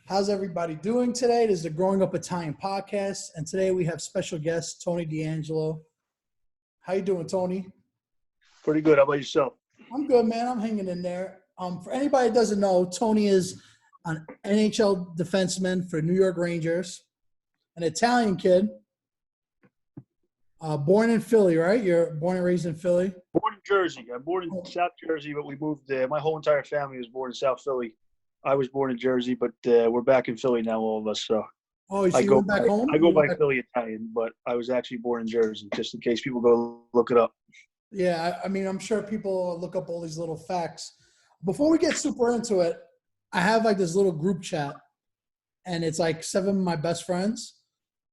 How's everybody doing today? This is the Growing Up Italian podcast, and today we have special guest Tony DeAngelo. How you doing, Tony? Pretty good. How about yourself? I'm good, man. I'm hanging in there. For anybody that doesn't know, Tony is an NHL defenseman for New York Rangers, an Italian kid, born in Philly, right? You're born and raised in Philly? Born in Jersey. I'm born in South Jersey, but we moved there. My whole entire family was born in South Philly. I was born in Jersey, but we're back in Philly now, all of us. So Oh, so you went back home? I go by Philly Italian, but I was actually born in Jersey, just in case people go look it up. Yeah, I mean, I'm sure people look up all these little facts. Before we get super into it, I have like this little group chat, and it's like 7 of my best friends,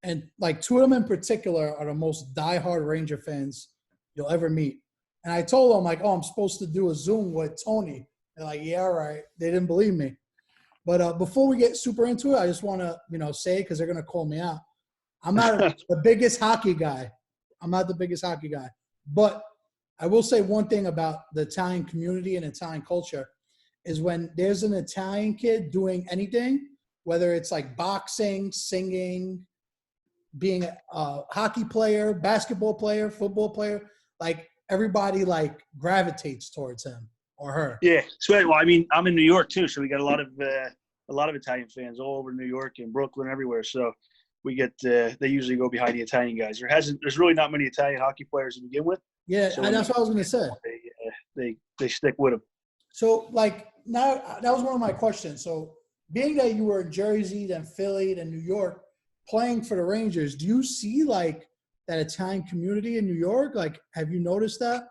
and like 2 of them in particular are the most diehard Ranger fans you'll ever meet. And I told them, like, oh, I'm supposed to do a Zoom with Tony. They're like, yeah, all right. They didn't believe me. But before we get super into it, I just want to, say it because they're going to call me out. I'm not the biggest hockey guy. I'm not the biggest hockey guy. But I will say one thing about the Italian community and Italian culture is when there's an Italian kid doing anything, whether it's like boxing, singing, being a hockey player, basketball player, football player, like everybody like gravitates towards him or her. Yeah, well, I mean, I'm in New York too, so we got a lot of Italian fans all over New York and Brooklyn, everywhere. So we get they usually go behind the Italian guys. There's really not many Italian hockey players to begin with. Yeah, so that's what I was going to say. They stick with them. So like now that was one of my questions. So being that you were in Jersey, then Philly, then New York, playing for the Rangers, do you see like that Italian community in New York? Like, have you noticed that?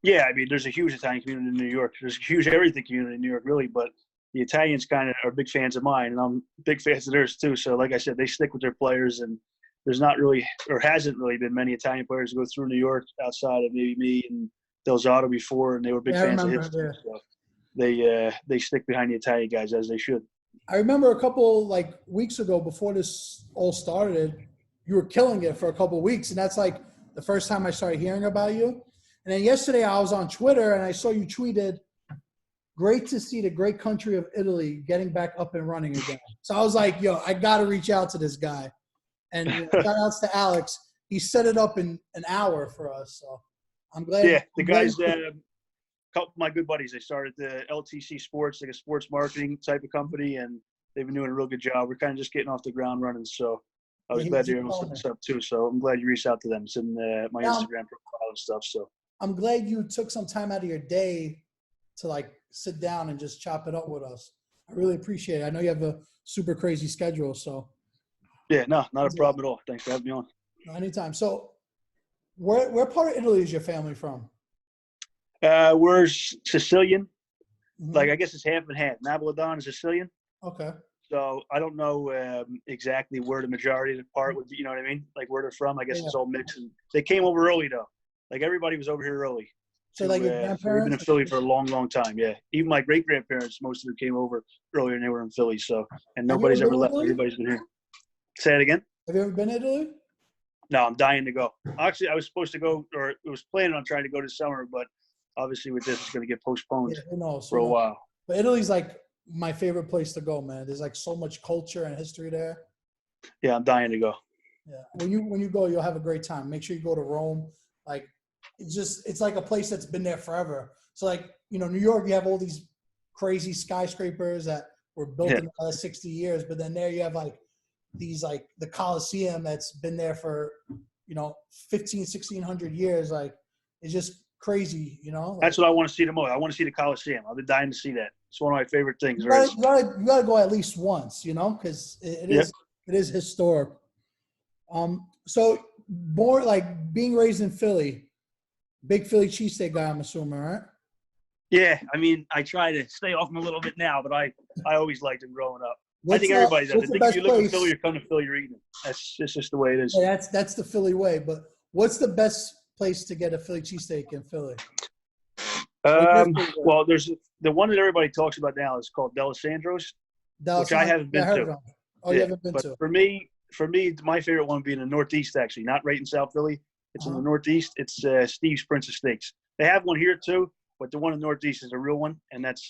Yeah, I mean, there's a huge Italian community in New York. There's a huge everything community in New York, really. But the Italians kind of are big fans of mine, and I'm big fans of theirs too. So, like I said, they stick with their players, and there's not really, or hasn't really been many Italian players who go through New York outside of maybe me and Delzato before, and they were big fans of his. Yeah. So they stick behind the Italian guys as they should. I remember a couple like weeks ago before this all started, you were killing it for a couple of weeks, and that's like the first time I started hearing about you. And then yesterday I was on Twitter and I saw you tweeted, "Great to see the great country of Italy getting back up and running again." So I was like, yo, I got to reach out to this guy. And shout outs to Alex. He set it up in an hour for us. So I'm glad. Yeah, the guys, a couple of my good buddies, they started the LTC Sports, like a sports marketing type of company, and they've been doing a real good job. We're kind of just getting off the ground running. So I was glad you're able to set this up too. So I'm glad you reached out to them. It's in my Instagram profile and stuff. So I'm glad you took some time out of your day to like sit down and just chop it up with us. I really appreciate it. I know you have a super crazy schedule, so. Yeah, no, not a problem at all. Thanks for having me on. Anytime. So where part of Italy is your family from? We're Sicilian. Mm-hmm. Like, I guess it's half and half. Napolitan is Sicilian. Okay. So I don't know exactly where the majority of the part would be, you know what I mean? Like where they're from. I guess It's all mixed. And they came over early, though. Like, everybody was over here early. So, like, your grandparents? We've been in Philly for a long, long time, yeah. Even my great-grandparents, most of them came over earlier and they were in Philly, so. And nobody's ever left. Everybody's been here. Say it again? Have you ever been to Italy? No, I'm dying to go. Actually, I was supposed to go, or it was planning on trying to go this summer, but obviously with this, it's going to get postponed for a while. But Italy's, like, my favorite place to go, man. There's, like, so much culture and history there. Yeah, I'm dying to go. Yeah. When you go, you'll have a great time. Make sure you go to Rome. Like, it's like a place that's been there forever. So like, New York, you have all these crazy skyscrapers that were built in the last 60 years. But then there you have like these, like the Colosseum that's been there for, 1600 years. Like, it's just crazy, Like, that's what I want to see the most. I want to see the Coliseum. I've been dying to see that. It's one of my favorite things. You gotta go at least once, because it is historic. So more like being raised in Philly, big Philly cheesesteak guy, I'm assuming, right? Yeah, I mean, I try to stay off them a little bit now, but I always liked them growing up. I think everybody does. I think if you live in Philly, you're coming to Philly, you're eating it. That's just the way it is. Yeah, that's the Philly way. But what's the best place to get a Philly cheesesteak in Philly? Well, there's the one that everybody talks about now is called D'Alessandro's, which I haven't been to. Oh, you haven't been to? For me, my favorite one would be in the Northeast, actually, not right in South Philly. It's in the Northeast. It's Steve's Prince of Steaks. They have one here too, but the one in the Northeast is a real one, and that's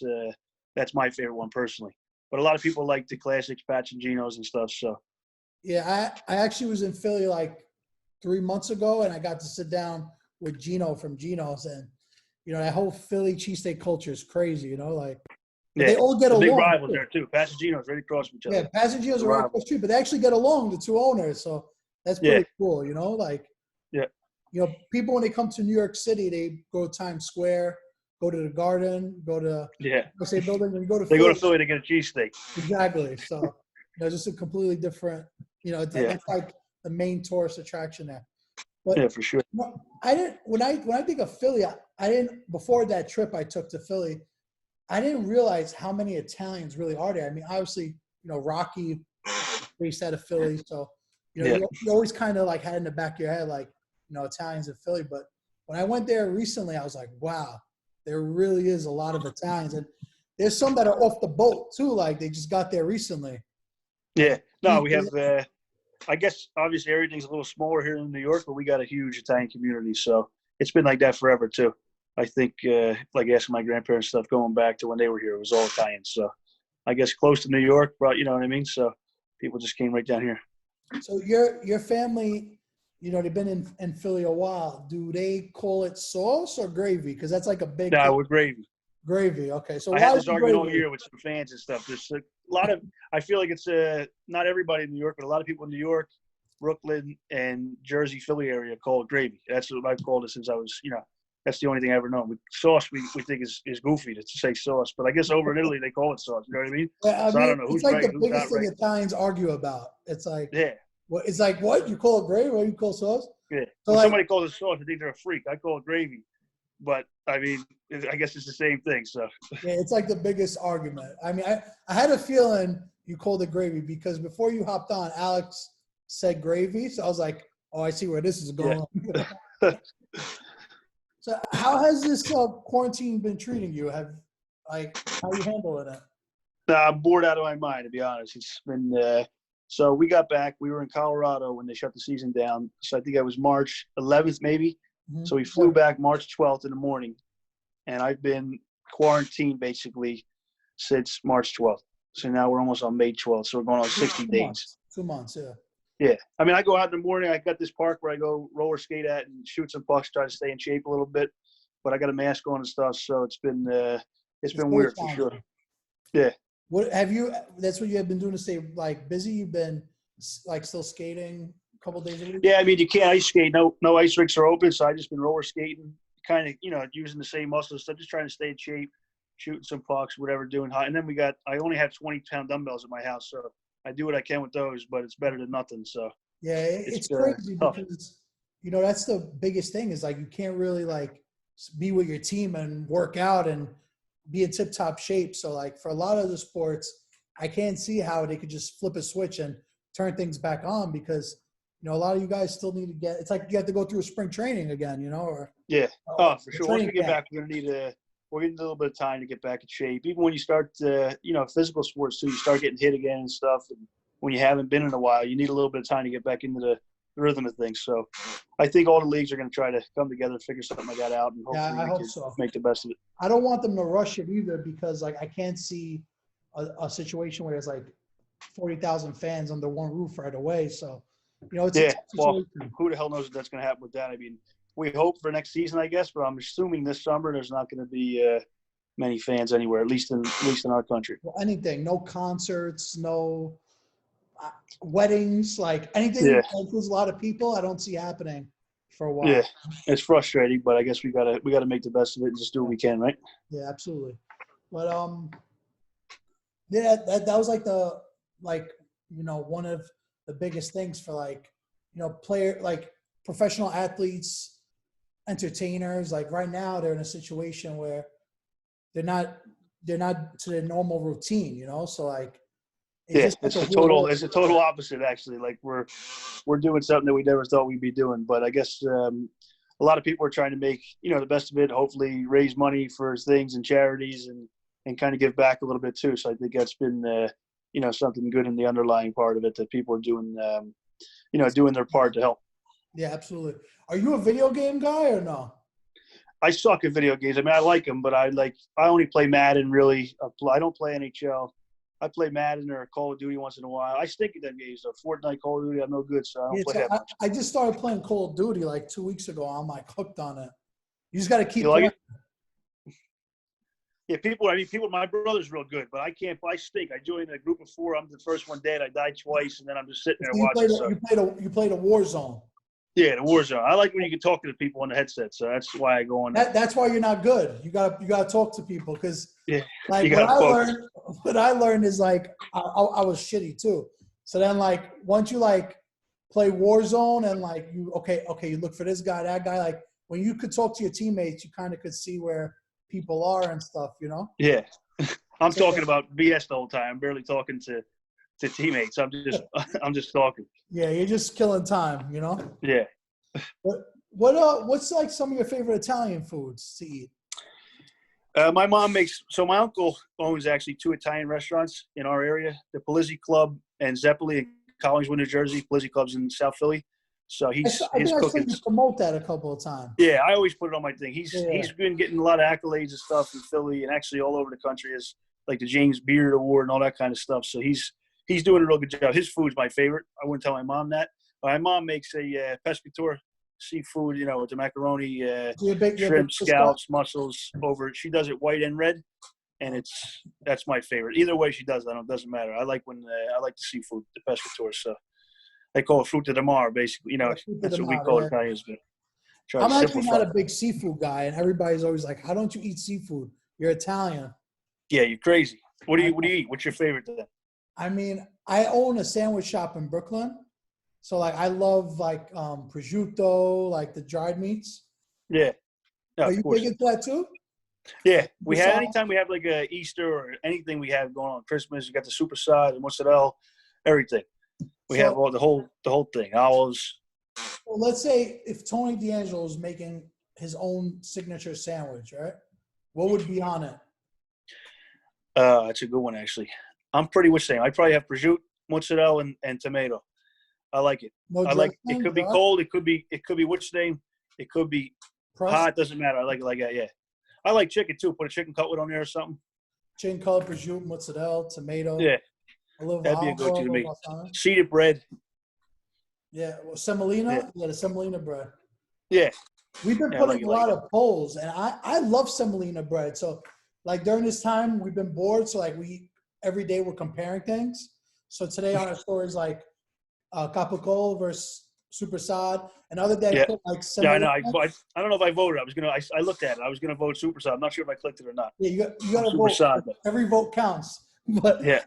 my favorite one personally. But a lot of people like the classics, Pats and Genos and stuff. So Yeah, I actually was in Philly like 3 months ago, and I got to sit down with Gino from Geno's, and that whole Philly cheesesteak culture is crazy. Like, but yeah, they all get the big along. rivals there too. Pats and Genos right across from each other. Yeah, Pats and Geno's The are right rival. across the street, but they actually get along, the two owners. So that's Yeah. pretty cool. Like, Yeah. People when they come to New York City, they go to Times Square, go to the Garden, go to State Building, and go to They Philly. go to Philly to get a cheesesteak. Exactly. So just a completely different. That's like the main tourist attraction there. But yeah, for sure. I didn't when I think of Philly, I didn't before that trip I took to Philly, I didn't realize how many Italians really are there. I mean, obviously, Rocky based out of Philly, so you always kind of like had in the back of your head like Italians in Philly. But when I went there recently, I was like, wow, there really is a lot of Italians, and there's some that are off the boat too. Like they just got there recently. Yeah. No, we have. I guess obviously everything's a little smaller here in New York, but we got a huge Italian community, so it's been like that forever too. I think, like asking my grandparents stuff, going back to when they were here, it was all Italian. So I guess close to New York, but you know what I mean. So people just came right down here. So your family, they've been in Philly a while. Do they call it sauce or gravy? Because that's like a big. No, we're gravy. Gravy. Okay, so I had this argument all year with some fans and stuff. There's a lot of. I feel like it's not everybody in New York, but a lot of people in New York, Brooklyn, and Jersey, Philly area call it gravy. That's what I've called it since I was. That's the only thing I ever known. Sauce, we think is goofy to say sauce, but I guess over in Italy they call it sauce. You know what I mean? Yeah, I don't know who's like right, the who's biggest not thing right. Italians argue about. It's like, yeah, it's like what you call it gravy, or you call sauce? yeah. So when somebody calls it sauce, I think they're a freak. I call it gravy, but I mean, I guess it's the same thing. So yeah, it's like the biggest argument. I mean, I had a feeling you called it gravy because before you hopped on, Alex said gravy, so I was like, oh, I see where this is going. Yeah. So how has this quarantine been treating you? How are you handling it? I'm bored out of my mind, to be honest. It's been so we got back. We were in Colorado when they shut the season down. So I think it was March 11th, maybe. Mm-hmm. So we flew back March 12th in the morning, and I've been quarantined basically since March 12th. So now we're almost on May 12th. So we're going on 60 days. 2 months, yeah. Yeah. I mean, I go out in the morning. I got this park where I go roller skate at and shoot some pucks, try to stay in shape a little bit. But I got a mask on and stuff, so it's been weird for sure. Yeah. What have you? That's what you have been doing to stay like busy. You've been like still skating a couple days a week. Yeah, I mean you can't ice skate. No ice rinks are open, so I just been roller skating, kind of using the same muscles stuff, just trying to stay in shape, shooting some pucks, whatever, doing hot. And then I only have 20-pound dumbbells at my house, so I do what I can with those, but it's better than nothing. So yeah, it's crazy because that's the biggest thing is like you can't really like be with your team and work out and be in tip-top shape. So like for a lot of the sports, I can't see how they could just flip a switch and turn things back on because a lot of you guys still need to get. It's like you have to go through a spring training again, or yeah. Oh, for sure. Once we get back, we're gonna need we're getting a little bit of time to get back in shape. Even when you start, physical sports too, you start getting hit again and stuff. And when you haven't been in a while, you need a little bit of time to get back into the rhythm of things. So I think all the leagues are going to try to come together and figure something like that out, and hopefully I hope so. Make the best of it. I don't want them to rush it either because like I can't see a situation where there's like 40,000 fans under one roof right away. So it's a tough situation. Well, who the hell knows what that's going to happen with that? I mean, we hope for next season, I guess, but I'm assuming this summer there's not going to be many fans anywhere, at least in our country. Well, anything, no concerts, no weddings, like anything that includes a lot of people. I don't see happening for a while. Yeah, it's frustrating, but I guess we gotta make the best of it and just do what we can, right? Yeah, absolutely. But yeah, that was like one of the biggest things for professional athletes, entertainers. Like right now, they're in a situation where they're not to their normal routine, So like, it's a total opposite actually. Like we're doing something that we never thought we'd be doing, but I guess a lot of people are trying to make the best of it. Hopefully, raise money for things and charities and kind of give back a little bit too. So I think that's been something good in the underlying part of it that people are doing doing their part to help. Yeah, absolutely. Are you a video game guy or no? I suck at video games. I mean, I like them, but I only play Madden really. I don't play NHL. I play Madden or Call of Duty once in a while. I stink at them games though. Fortnite, Call of Duty, I'm no good, so I don't Yeah, play so that much. I just started playing Call of Duty like 2 weeks ago. I'm like hooked on it. You just got to keep You like playing. it? Yeah, people. My brother's real good, but I can't. I stink. I joined a group of 4. I'm the first one dead. I died twice, and then I'm just sitting there So watching. you played a Warzone. Yeah, the Warzone. I like when you can talk to the people on the headset, so that's why I go on that. That's why you're not good. You gotta talk to people because Yeah, like you gotta focus. what I learned is like I was shitty too. So then like once you like play Warzone and like you you look for this guy, that guy, like when you could talk to your teammates, you kind of could see where people are and stuff, you know? Yeah, I'm So, talking about BS the whole time. I'm barely talking to teammates. I'm just talking. yeah, you're just killing time, you know? Yeah. What's like some of your favorite Italian foods to eat? My mom makes. So my uncle owns actually 2 Italian restaurants in our area: the Polizzi Club and Zeppeli in Collingswood, New Jersey. Polizzi Club's in South Philly. So I his think I saw cooking. you promote that a couple of times. Yeah, I always put it on my thing. He's Yeah. been getting a lot of accolades and stuff in Philly and actually all over the country, as like the James Beard Award and all that kind of stuff. So he's doing a real good job. His food's my favorite. I wouldn't tell my mom that. My mom makes a pescator seafood, with the macaroni, shrimp, scallops, mussels over it. She does it white and red, and that's my favorite. Either way she does that, it doesn't matter. I like I like the seafood, the pescator. So they call it fruta de mar, basically. That's what we call it Italians. But I'm actually not a big seafood guy, and everybody's always like, "How don't you eat seafood? You're Italian." Yeah, you're crazy. What do you eat? What's your favorite then? I mean, I own a sandwich shop in Brooklyn, so like I love like prosciutto, like the dried meats. Yeah. No, Are you big into that too? Yeah, we had anytime we have like a Easter or anything we have going on, Christmas, we got the super side, the mozzarella, everything. We have all the whole thing, olives. Well, let's say if Tony DeAngelo is making his own signature sandwich, right? What would be on it? That's a good one actually. I'm pretty much saying I'd probably have prosciutto, mozzarella, and tomato. I like it. No I like dressing, it. Could be cold. It could be which name. It could be hot. Doesn't matter. I like it like that. Yeah. I like chicken too. Put a chicken cutlet on there or something. Chicken cutlet, prosciutto, mozzarella, tomato. Yeah. A little That'd be a go-to to me. Seeded bread. Yeah, well, semolina. Yeah, the semolina bread. Yeah. We've been putting a lot of polls, and I love semolina bread. So, like during this time, we've been bored. So, like every day we're comparing things. So today on our story is like Capicol versus Super Sad. Another day, put like semolina. Yeah, I know. I don't know if I voted. I looked at it. I was gonna vote Super Sad. I'm not sure if I clicked it or not. Yeah, you got to vote. Sad, every vote counts. But yeah,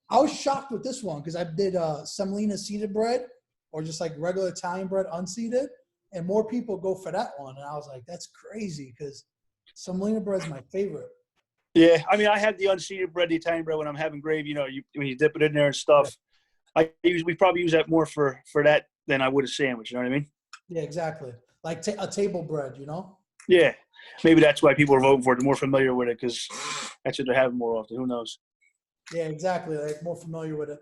I was shocked with this one because I did semolina seeded bread or just like regular Italian bread unseeded, and more people go for that one. And I was like, that's crazy because semolina bread is my favorite. Yeah, I mean, I had the unseeded bread, the Italian bread when I'm having gravy. When you dip it in there and stuff. Yeah. We probably use that more for that than I would a sandwich. You know what I mean? Yeah, exactly. Like a table bread, Yeah, maybe that's why people are voting for it. They're more familiar with it because that's what they're having more often. Who knows? Yeah, exactly. Like more familiar with it.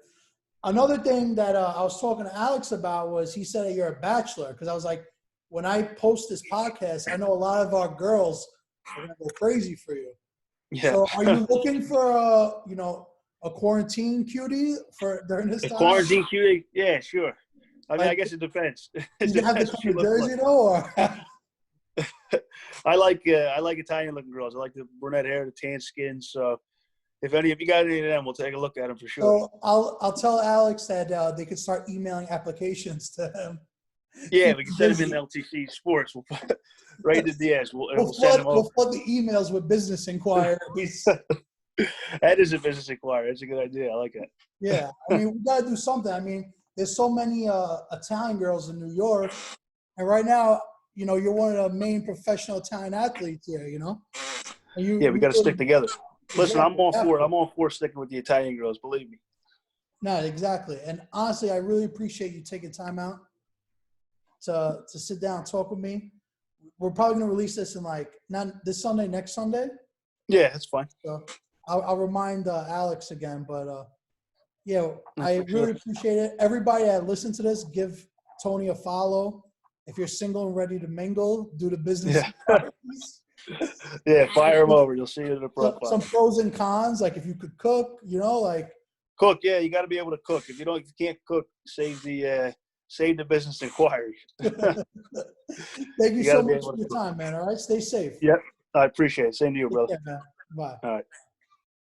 Another thing that I was talking to Alex about was he said that you're a bachelor because I was like, when I post this podcast, I know a lot of our girls are gonna go crazy for you. Yeah. So are you looking for a quarantine cutie for during this time? A quarantine cutie? Yeah, sure. I mean, I guess it depends. You have to come to Jersey though, or? I like Italian looking girls. I like the brunette hair, the tan skin. So if you got any of them, we'll take a look at them for sure. So I'll tell Alex that they can start emailing applications to him. Yeah, we can send them in LTC Sports. We'll right to Diaz. We'll send them over. We'll flood the emails with business inquiries. That is a business inquiry. That's a good idea. I like that. Yeah, I mean, we gotta do something. I mean, there's so many Italian girls in New York, and right now, you're one of the main professional Italian athletes here. Yeah, we got to stick together. Listen, exactly. I'm all for sticking with the Italian girls. Believe me. No, exactly. And honestly, I really appreciate you taking time out to sit down and talk with me. We're probably gonna release this in not this Sunday, next Sunday. Yeah, that's fine. So I'll remind Alex again, but I really appreciate it. Everybody that listened to this, give Tony a follow. If you're single and ready to mingle, do the business. Yeah. Yeah, fire them over. You'll see it in the profile. Some pros and cons, like if you could cook, like Cook, yeah, you got to be able to cook. If you can't cook, save the business inquiry. Thank you You got so to be much able for to your cook. time, man. All right, stay safe. Yep, I appreciate it. Same to you, Take brother. care, man. Bye. All right.